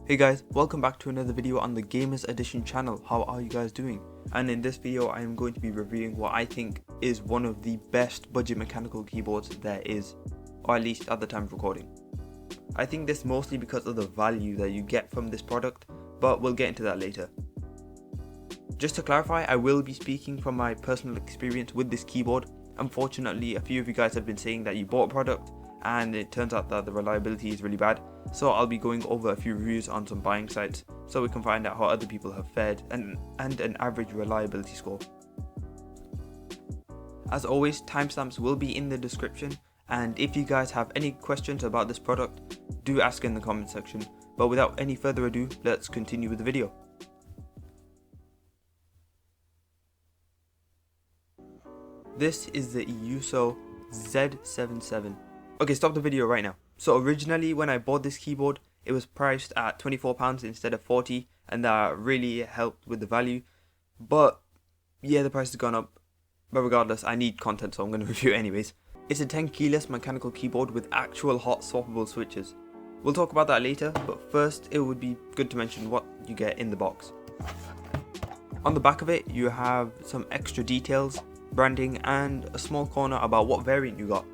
Hey guys, welcome back to another video on the Gamers Edition channel. How are you guys doing? And in this video I am going to be reviewing what I think is one of the best budget mechanical keyboards there is, or at least at the time of recording. I think this mostly because of the value that you get from this product, but we'll get into that later. Just to clarify, I will be speaking from my personal experience with this keyboard. Unfortunately, a few of you guys have been saying that you bought a product and it turns out that the reliability is really bad, so I'll be going over a few reviews on some buying sites so we can find out how other people have fared and an average reliability score. As always, timestamps will be in the description, and if you guys have any questions about this product, do ask in the comment section. But without any further ado, let's continue with the video. This is the EYOOSO Z77. Okay, stop the video right now. So originally when I bought this keyboard, it was priced at £24 instead of £40, and that really helped with the value. But yeah, the price has gone up. But regardless, I need content, so I'm going to review it anyways. It's a 10 keyless mechanical keyboard with actual hot swappable switches. We'll talk about that later, but first it would be good to mention what you get in the box. On the back of it, you have some extra details, branding, and a small corner about what variant you got.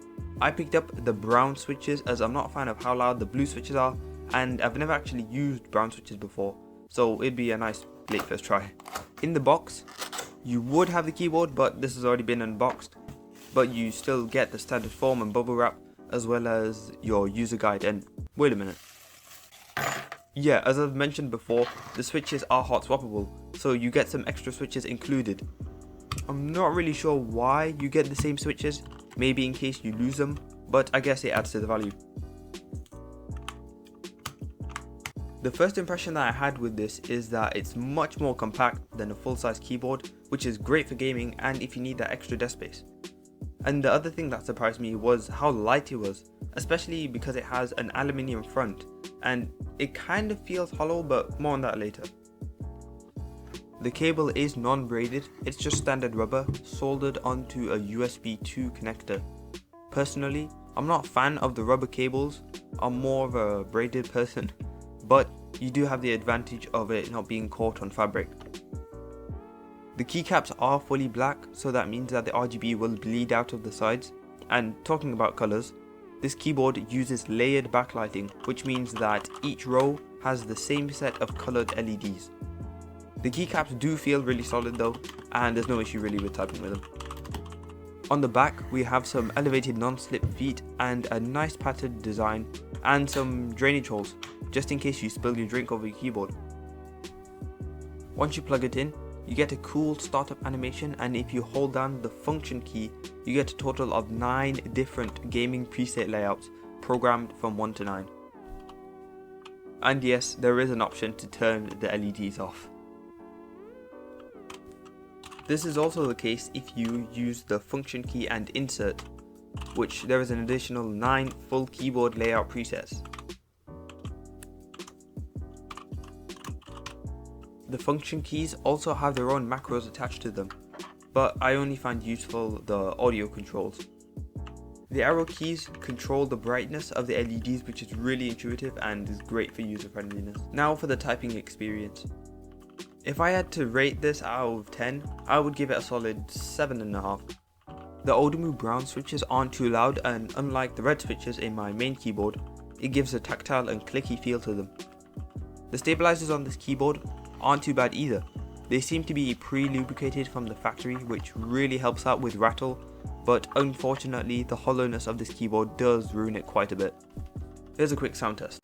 I picked up the brown switches as I'm not a fan of how loud the blue switches are, and I've never actually used brown switches before, so it'd be a nice late first try. In the box, you would have the keyboard, but this has already been unboxed, but you still get the standard foam and bubble wrap as well as your user guide. And wait a minute. Yeah, as I've mentioned before, the switches are hot swappable, so you get some extra switches included. I'm not really sure why you get the same switches, maybe in case you lose them, but I guess it adds to the value. The first impression that I had with this is that it's much more compact than a full-size keyboard, which is great for gaming and if you need that extra desk space. And the other thing that surprised me was how light it was, especially because it has an aluminium front, and it kind of feels hollow, but more on that later. The cable is non-braided, it's just standard rubber soldered onto a USB 2 connector. Personally, I'm not a fan of the rubber cables, I'm more of a braided person, but you do have the advantage of it not being caught on fabric. The keycaps are fully black, so that means that the RGB will bleed out of the sides. And talking about colours, this keyboard uses layered backlighting, which means that each row has the same set of coloured LEDs. The keycaps do feel really solid though, and there's no issue really with typing with them. On the back, we have some elevated non-slip feet and a nice patterned design and some drainage holes, just in case you spill your drink over your keyboard. Once you plug it in, you get a cool startup animation, and if you hold down the function key, you get a total of 9 different gaming preset layouts programmed from 1 to 9. And yes, there is an option to turn the LEDs off. This is also the case if you use the function key and insert, which there is an additional 9 full keyboard layout presets. The function keys also have their own macros attached to them, but I only find useful the audio controls. The arrow keys control the brightness of the LEDs, which is really intuitive and is great for user friendliness. Now for the typing experience. If I had to rate this out of 10, I would give it a solid 7.5. The Odomu brown switches aren't too loud, and unlike the red switches in my main keyboard, it gives a tactile and clicky feel to them. The stabilizers on this keyboard aren't too bad either. They seem to be pre-lubricated from the factory, which really helps out with rattle, but unfortunately the hollowness of this keyboard does ruin it quite a bit. Here's a quick sound test.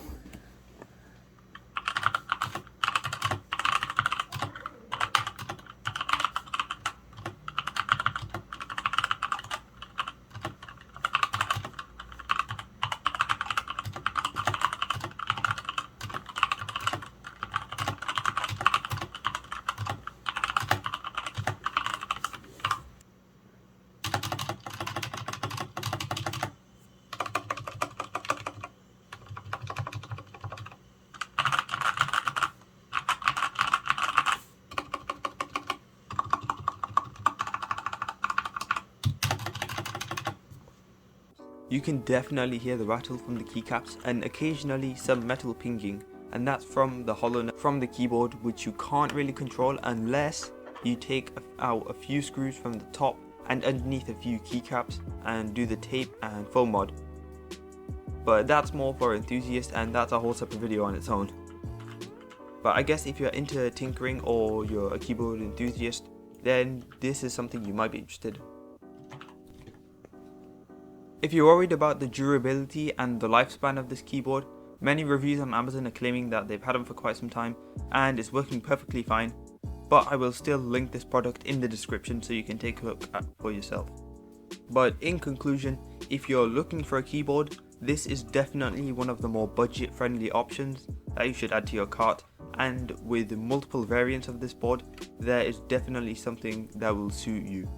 You can definitely hear the rattle from the keycaps and occasionally some metal pinging, and that's from the hollowness from the keyboard, which you can't really control unless you take out a few screws from the top and underneath a few keycaps and do the tape and foam mod. But that's more for enthusiasts, and that's a whole separate video on its own. But I guess if you're into tinkering or you're a keyboard enthusiast, then this is something you might be interested in. If you're worried about the durability and the lifespan of this keyboard, many reviews on Amazon are claiming that they've had them for quite some time and it's working perfectly fine, but I will still link this product in the description so you can take a look at it for yourself. But in conclusion, if you're looking for a keyboard, this is definitely one of the more budget friendly options that you should add to your cart, and with multiple variants of this board, there is definitely something that will suit you.